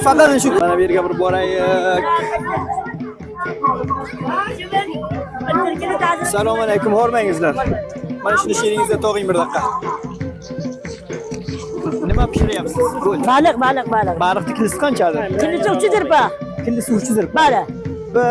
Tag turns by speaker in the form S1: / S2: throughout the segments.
S1: faqat shu mana bu yerga bir boraylik. Assalomu alaykum, hormangizlar. Mana shuni sheringizga to'g'ing bir daqiqa. Nima pishiryapsiz?
S2: Baliq.
S1: Baliqni kilosi qanchadir?
S2: Kilosi 300 rupiya.
S1: Kilosi 300 rupiya.
S2: Bali.
S1: Bu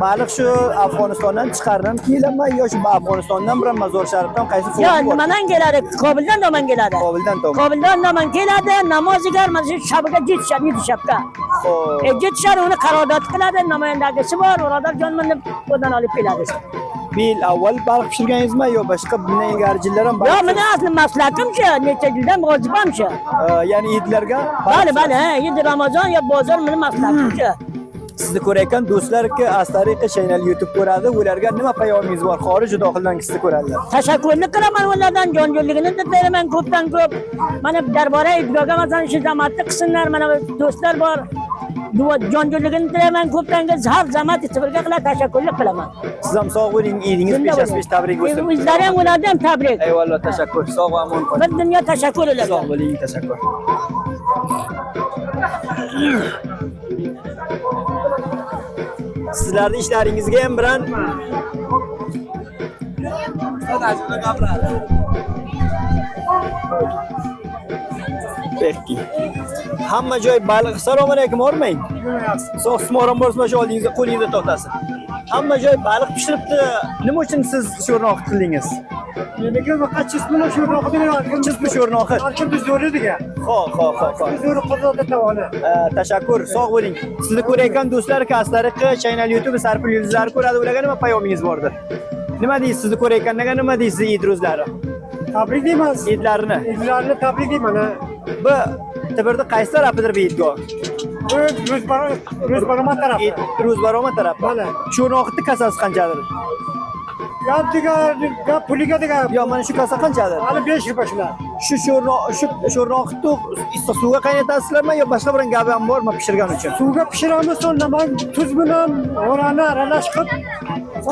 S1: baliq shu Afg'onistondan chiqarilgan kilomi yo shu Afg'onistondan bilan Mazor Sharifdan qaysi
S2: Yo,
S1: so'z bor?
S2: nimadan keladi? Qobildan tomondan keladi.
S1: Qobildan to'g'ri.
S2: Qobildan tomondan keladi. Namoziga mana shu shabiga jetishadi, shabga.
S1: Xo'p.
S2: Jetishadi, uni qarodot qiladi, namoyandagisi bor, Urador meni o'dan olib keladi.
S1: Bir yil avval baliq pishirganingizmi yo boshqa bundan ilgari yillar ham
S2: Yo, meni asli maslakim shu, necha yildan vojibam shu.
S1: ya'ni idlarga
S2: Bali, endi Ramazon yo bozor meni maslakim shu.
S1: sizni ko'rayotgan do'stlarki Astariqa channel YouTube ko'radi, ularga nima payomingiz bor? Xorij daxildan sizni ko'radilar.
S2: Tashakkurlik qilaman ulardan, jonjonligini beraman ko'pdan ko'p. Mana darbora idgoga masalan shu zamatni qilsinlar, mana do'stlar bor. Jonjonligini tilayman ko'pdan ko'p har zamat istifirga qilib tashakkurlik qilaman.
S1: Siz ham sog' bo'ling, idingiz besh tabrik bo'lsin.
S2: O'zlari ham ularga ham tabrik.
S1: Eyvallah, tashakkur. Sog' va omon qoling.
S2: Bir dunyo tashakkur ularga.
S1: Sog' bo'ling, tashakkur. Sizlarni ishlaringizga ham bilan Peki. Hamma joy baliq. Assalomu alaykum, o'rmang. Sog' smoram bo'lsa, shu oldingizga qo'lingizda to'xtasin. Hamma joy baliq pishiribdi. Nima uchun siz sho'rnoq qildingiz?
S3: Meniki faqat chismini sho'rnoq qilgan.
S1: Chismi sho'rnoq.
S3: Arkimda zo'radiga.
S1: Xo'p.
S3: Zo'ri qozonda tavoni.
S1: Tashakkur, sog' bo'ling. Sizni ko'rayotgan do'stlar Astariqa channel YouTube Sarpul yulduzlari ko'radi. Ularga nima payomingiz bordir? Nima deysiz? Sizni ko'rayotganlarga nima deysiz Eid ro'zlari?
S3: Tabrik deymiz.
S1: Eidlarini.
S3: Eidlarni tabrik deyman.
S1: Bu Tibirda qaysi tarafidir bu Eidgoh?
S3: Ro'zbaroma taraf.
S1: Ro'zbaroma taraf.
S3: Mana.
S1: Sho'rnoqni kasasi qanchadir?
S3: Gap puliga degan.
S1: Yo, mana shu kasa qanchadir?
S3: Hali 5 rupiya shular.
S1: Shu sho'rnoqni issiq suvga qaynatasizlarmi yo boshqa bir gapi ham bormi pishirgan uchun?
S3: Suvga pishiramiz, so'nda tuz bilan orani aralash qilib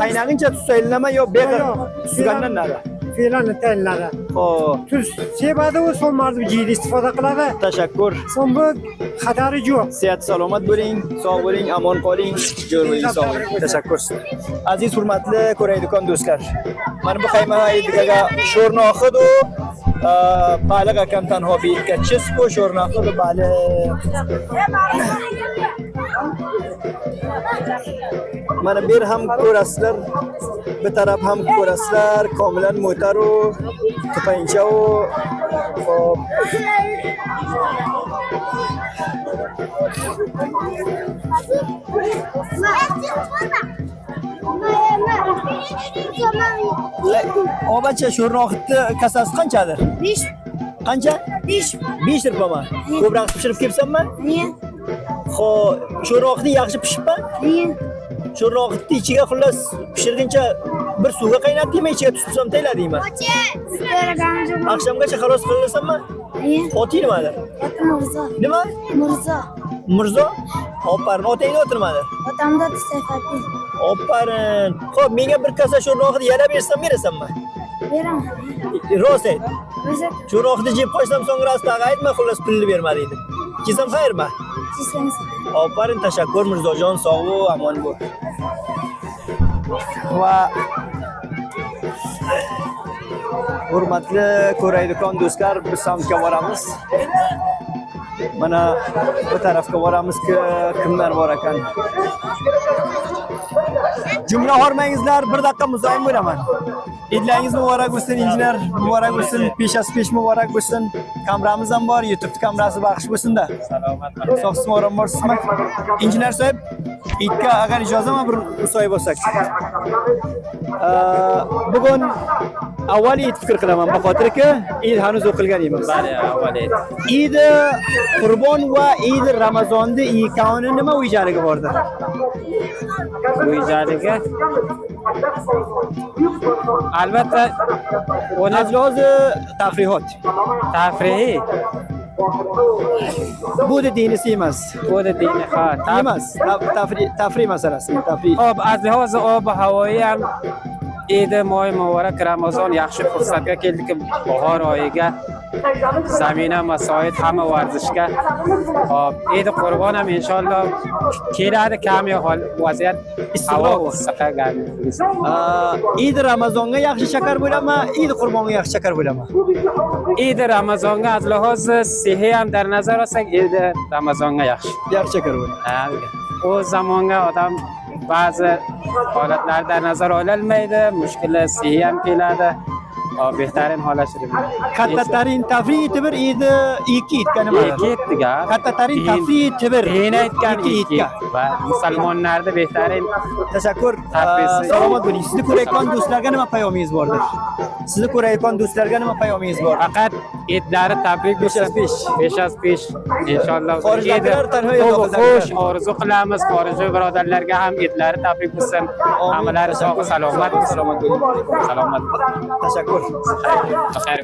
S1: qaynaguncha tuz saylanma yo beqir suzgandan nari.
S3: Fe'lani tayinladi.
S1: Xo'p.
S3: Tuz sebadi u so'ng mardi jiyda istifoda qiladi.
S1: Tashakkur.
S3: So'ng bu xatari yo'q.
S1: Sihat salomat bo'ling, sog' bo'ling, omon qoling, jo'r bo'ling, sog' bo'ling. Tashakkur. Aziz hurmatli ko'raydigan do'stlar. Mana bu qayma Eidgaga sho'rnoqi baliq akam tanho biyitga chisku sho'rnoqi baliq. Mana bir ham ko'rasizlar, bir taraf ham ko'rasizlar, komilan mo'taru, to'payinchau. Xo'p. Obacha sho'rnoqni kasasi qanchadir?
S4: 5.
S1: Qancha?
S4: 5.
S1: 5 rupiya. Ko'proq pishirib kelsanmi?
S4: Niye?
S1: Xo'p, sho'rnoqni yaxshi pishibmi?
S4: Niye?
S1: Sho'rnoqni ichiga xullas pishirguncha bir suvga qaynatdingmi, ichiga tuz ham tayladingmi? Akşamgacha xalos qilasanmi?
S4: Niye?
S1: Oting nimadir?
S4: Mirzo.
S1: Nima?
S4: Mirzo.
S1: Mirzo? Opparin, otangni o'tirmadi.
S4: Otamda Sayfadin.
S1: Opparin. Xo'p, menga bir kasa sho'rnoqni yana bersam berasanmi?
S4: Beraman.
S1: Rost ayt.
S4: O'zi
S1: Sho'rnoqni jeb qo'ysam so'ng rostdan aytma, xullas pulni berma deydi. Kesam xayrmi?
S4: sizsiz.
S1: Opparin, tashakkur Mirzojon, sog' bo'l, omon bo'l. Va hurmatli ko'raydigan do'stlar, biz samtga boramiz. Mana bu tarafga boramizki, kimlar bor ekan. Jumla hormangizlar, bir daqiqa muzoyim bo'laman. Idlaringiz muborak bo'lsin, injinar muborak bo'lsin, peshasi pesh muborak bo'lsin. Kameramiz ham bor, YouTube kamerasi baxsh bo'lsin-da. Salomat. Sog' o'ram borsizmi? Injinar so'yib, ikka agar ijozatmi bir so'yib bo'lsak. Bugun avval Eid fikr qilaman, bu xotirki Eid hanuz o'qilgan emas.
S5: Bale, avval Eid.
S1: Eid Qurbon va Eid Ramazonda ikkovini nima o'yjarligi bordi?
S5: O'yjarligi albatta
S1: Azlozi tafrihot.
S5: tafrihi.
S1: Bu da dinisi emas.
S5: Bu da dini ha.
S1: Emas. Tafrih masalasi. Tafrih.
S5: Hop, az lihoz ob-havoyi ham Eid moy muborak Ramazon yaxshi fursatga keldik, bahor oyiga زمینه مساعد همه ورزشگاه عید قربان هم انشالله کرده کمی حال وضعیت هوا و سقه گرمی
S1: عید رمضانga yaxshi shakar bo'ladimi, Eid Qurbonga yaxshi shakar bo'ladimi?
S5: عید رمضان از لحاظ صحی هم در نظر است عید رمضان yaxshi
S1: Yaxshi shakar bo'ladi.
S5: او زمان آدم بعض حالتler در نظر ololmaydi مشکل صحی هم keladi بهترین حالش رو
S1: Kattatarin tafriq etib Eid ikki Eidga nima?
S5: ikki Eid diga
S1: Kattatarin tafriq etib
S5: din aytgan
S1: ikki
S5: ikki
S1: Eidga.
S5: va musulmonlarda behtarin
S1: Tashakkur.
S5: Tafriqsiz.
S1: Salomat bo'ling. Sizni ko'rayotgan do'stlarga nima payomingiz bordir? Sizni ko'rayotgan do'stlarga nima payomingiz bor?
S5: faqat Eidlari tabrik besh az pesh inshaalloh
S1: Xorijdagilar tanho
S5: xush orzu qilamiz xorijiy birodarlarga ham Eidlari tabrik bo'lsin hammalari sog' salomat salomat
S1: Tashakkur.
S5: Xayr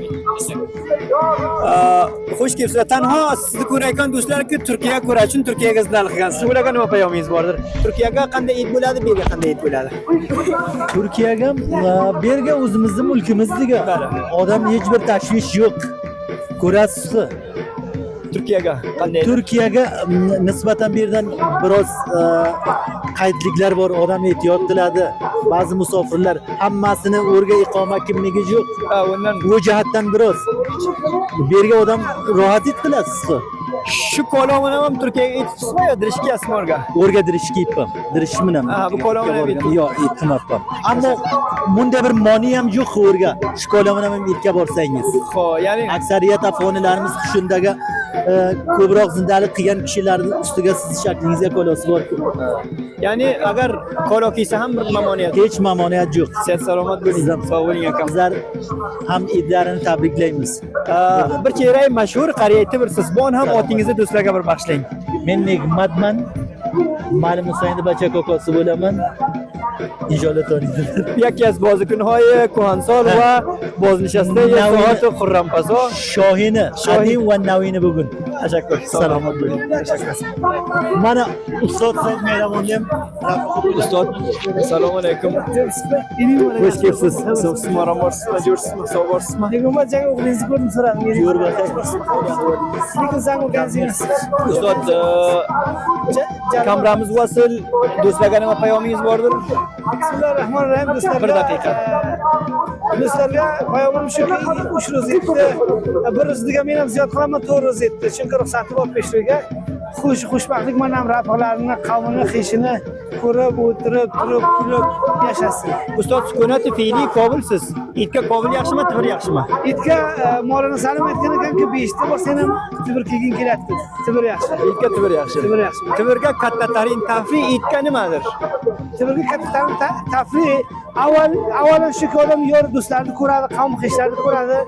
S1: Xush kelibsizlar. Tanho sizni ko'rayotgan do'stlarga Turkiyaga ko'rish uchun Turkiyaga ziyorat qilgansiz. Ularga nima payomingiz bordir? Turkiyaga qanday Eid bo'ladi, bu yerga qanday Eid bo'ladi?
S6: Turkiyaga berga o'zimizning mulkimizdiga. Odam hech bir tashvish yo'q. Ko'rasiz.
S1: Turkiyaga qanday?
S6: Turkiyaga nisbatan bu yerdan biroz qaydliklar bor. Odam ehtiyot qiladi. Ba'zi musofirlar hammasini o'rga iqoma kimligi yo'q.
S1: Undan
S6: Bu jihatdan biroz bu yerga odam rohat qilasiz.
S1: shu qo'lovini ham Turkiyaga aytibsizmi yo dirishkasizmi o'rga?
S6: O'rga dirish kiyibman. Dirishim bilan.
S1: Bu qo'lovini ham aytib.
S6: Yo'q, aytmayapman. Ammo bunda bir moni ham yo'q o'rga. Shu qo'lovini ham aytga borsangiz.
S1: Xo'p, ya'ni
S6: Aksariyat afg'onlarimiz shundaga ko'proq zindalik qilgan kishilarning ustiga siz shaklingizga qo'losi bor.
S1: ya'ni agar qo'lov kiysa ham bir mamoniyat.
S6: Hech mamoniyat yo'q.
S1: Sihat salomat bo'ling. Sog' bo'ling akam.
S6: Bizlar ham idlarini tabriklaymiz.
S1: Bir kerak mashhur qariya aytibsiz. Bu ham otingizni do'stlarga bir bag'ishlang.
S6: Men Nig'matman. Ma'lum Husaynni bacha kokosi bo'laman. İnşallah tanıyırlar.
S1: Yakyaz bozi kunhoyi Kuhansol va boznishasida Soat Xurrampazo
S6: Shohini, Shadim va Navini bugun.
S1: Tashakkur. Salomat bo'ling. Tashakkur.
S6: Mana Ustod Said Mehramoniyam.
S1: Ustod, assalomu alaykum. Xush kelibsiz. Sog'sizmi, orom borsizmi, jo'rsizmi, sog' borsizmi?
S3: Nig'mat jang o'g'lingizni ko'rdim so'radim.
S6: Yo'l bakay.
S3: Lekin zang o'rganingiz.
S1: Ustod, kameramiz vasil, do'stlarga nima payomingiz bordir?
S3: Bismillahirrahmanirrahim do'stlar.
S1: Bir daqiqa.
S3: Do'stlarga payomim shuki, 3 ro'za yetdi. Bir ro'zadiga men ham ziyod qilaman, 4 ro'za yetdi. Chunki ruxsati bor peshto'yga. Xushbaxtlik mana ham rahbarlarini, qavmini, xishini ko'rib, o'tirib, turib, kulib yashasin.
S1: Ustod, sukunati fe'li qobilsiz. Itga qobil yaxshimi, tibir yaxshimi?
S3: Itga Mavlana Salim aytgan ekanki, 5 ta bor, sen ham tibir kelgin keladi. Tibir yaxshi.
S1: Itga tibir yaxshi.
S3: Tibir yaxshi.
S1: Tibirga katta tarin tafri itga nimadir?
S3: Tibirga katta tafri avvalan shuki odam yor do'stlarni ko'radi, qavm xishlarni ko'radi.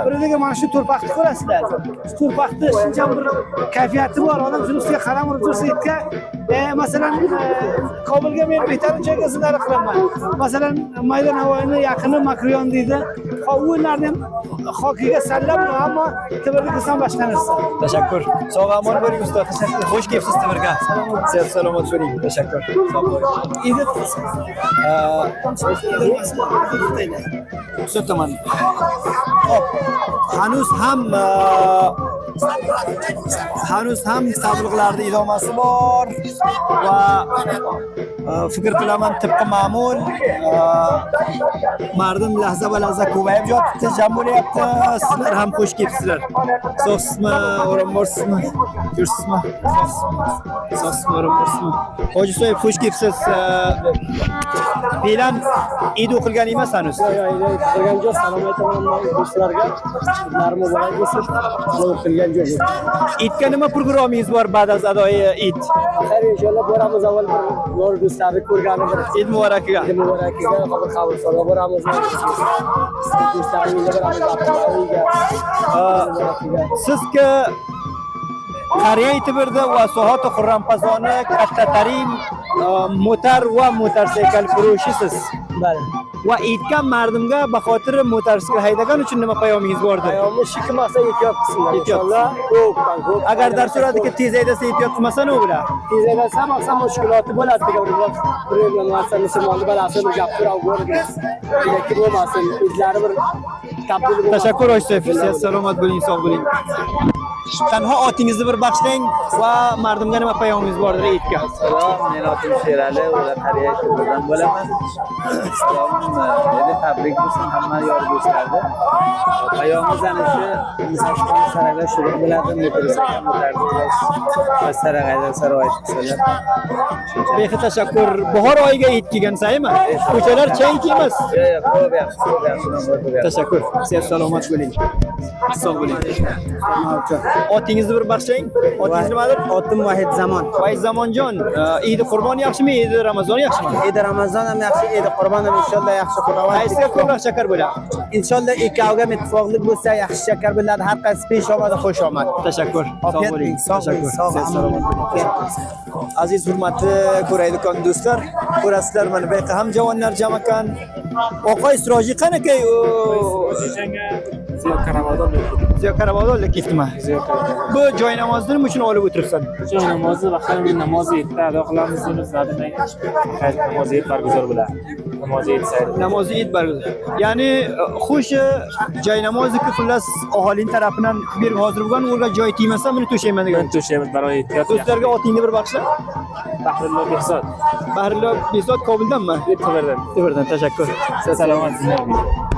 S3: Birdagi mana shu to'rpaxtni ko'rasizlar. Shu to'rpaxtni shuncha bir kayfiyati bor, odam shuni ustiga qaram urib tursa itga, masalan, Kobulga men betarin joyga zindari qilaman. Masalan, Maydon Navoiyni yaqini Makriyon deydi. O'yinlarni ham hokiga sallab, ammo Tibirga qilsam boshqa narsa.
S1: Tashakkur. Sog' omon bo'ling ustod. Tashakkur. Xush kelibsiz Tibirga. Sihat salomat bo'ling. Tashakkur. Sog' bo'ling.
S3: Endi
S1: So'taman. Hop. Hanuz ham tabliğlarda idomasi bor va fikr qilaman tibqi ma'mul mardim lahza va lahza ko'payib yotibdi, jam bo'lyapti. Sizlar ham xush kelibsizlar. Sog'sizmi, orom borsizmi? Yursizmi? Sog'sizmi, orom borsizmi? Hoji So'yev xush kelibsiz. Bilan Eid o'qilgan emas hanuz.
S3: qilgan joy salom aytaman do'stlarga. Kunlar muborak bo'lsin. O'qilgan joy.
S1: Eidga nima programmingiz bor ba'd adoi Eid?
S3: Xayr, inshaalloh boramiz avval bir yor do'stlarni ko'rgani bir
S1: Eid muborakiga.
S3: Eid muborakiga qabulxonga boramiz. Do'stlarni boramiz Abdullaga.
S1: Sizga qariya aytibirdi va Soat Xurrampazoni katta tarin motor va motorsikl furushisiz.
S3: Bale.
S1: va aytgan mardimga baxotir motosikl haydagan uchun nima payomingiz bordi?
S7: Ayolni shu qilmasa ehtiyot qilsinlar.
S1: Ehtiyot.
S7: Inshaalloh ko'pdan ko'p.
S1: Agar dars so'radiki tez haydasa ehtiyot qilmasa nima bo'ladi?
S7: tez haydasam olsam mushkuloti bo'ladi degan bir narsa musulmonni balasini gapirib ko'rgan. Lekin bo'lmasin, izlari bir topilib.
S1: Tashakkur Oysev. Siz salomat bo'ling, sog' bo'ling. Tanho otingizni bir bag'ishlang va mardimga nima payomingiz bordir aytgan.
S8: Salom, men otim Sherali, ular qariya ko'rdan bo'laman. Salom, dedi tabrik bo'lsin hamma yor do'stlarga. Payomimiz ana shu inson sarag'da shuruk bo'ladi, motorsikllar, sarag'ayda saroy qilsalar.
S1: Behi tashakkur. Bahor oyiga yetib kelgan saymi? Ko'chalar chang emas.
S8: Yo'q, ko'p yaxshi, ko'p yaxshi.
S1: Tashakkur. Siz salomat bo'ling. Sog' bo'ling. Otingizni bir bag'ishlang. Otingiz nimadir?
S7: Otim Vahid Zamon.
S1: Voy Zamonjon, Eid Qurbon yaxshimi, Eid Ramazon yaxshimi?
S7: Eid Ramazon ham yaxshi, Eid Qurbon ham inshaalloh yaxshi quraman.
S1: Qaysiga ko'proq shakar bo'ladi?
S7: Inshaalloh ikkoviga ittifoqlik bo'lsa yaxshi shakar bo'ladi. Har qaysi pesh omad, xush omad.
S1: Tashakkur. Sog' bo'ling. Tashakkur. Siz salomat bo'ling. Aziz hurmatli ko'raydigan do'stlar, ko'rasizlar mana bu yerda ham javonlar jam ekan. Oqay Siroji qanaqay? Ziyo Karavodonga ketdimi? Bu joy namozni nima uchun olib o'tiribsan?
S9: Joy namozi vaqtida namozni yetdi ado qilamiz deb zadimay namozi yet barguzor bo'ladi. Namozi yet sayri.
S1: Namozi Eid barguzor. Ya'ni xush joy namozniki xullas aholining tarafidan bir hozir bo'lgan o'rga joy tegmasa buni to'shayman degan.
S9: To'shaymiz baroy ehtiyot.
S1: Do'stlarga otingni bir bag'ishla.
S9: Bahrillo Behzod.
S1: Bahrillo Behzod Kobuldanmi?
S9: Tverdan.
S1: Tverdan tashakkur.
S9: Salomatsizlar.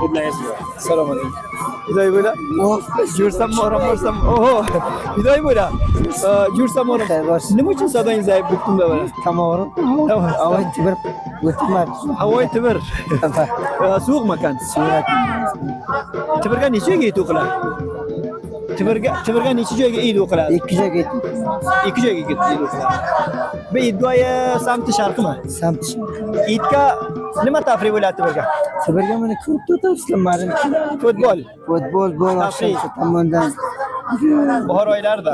S9: Hudlaysiz.
S1: Salomat. Hidoy bo'la. Jursam moram borsam. Oho. Hidoy bo'la. Jursam moram. Nima uchun sadongiz zaif buktumda bo'la?
S7: Tamorim. Avoy tibir o'tmadi.
S1: Havoy tibir. So'q makan. Tibirga necha joyga o'qiladi? Tibirga necha joyga Eid o'qiladi?
S7: 2 joyga ketdim.
S1: 2 joyga Eid o'qiladi. Bu Eidgoyi samti sharqimi?
S7: Samti.
S1: Eidga nima tafriq bo'ladi Tibirga?
S7: Tibirga meni ko'p o'tibsizlar, marim.
S1: Futbol.
S7: Futbol
S1: Tafriq.
S7: tomondan.
S1: Bahor oylarida.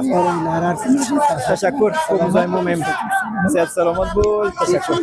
S1: Tashakkur. Ko'p muzaym bo'lmaymiz. Sihat salomat bo'l. Tashakkur.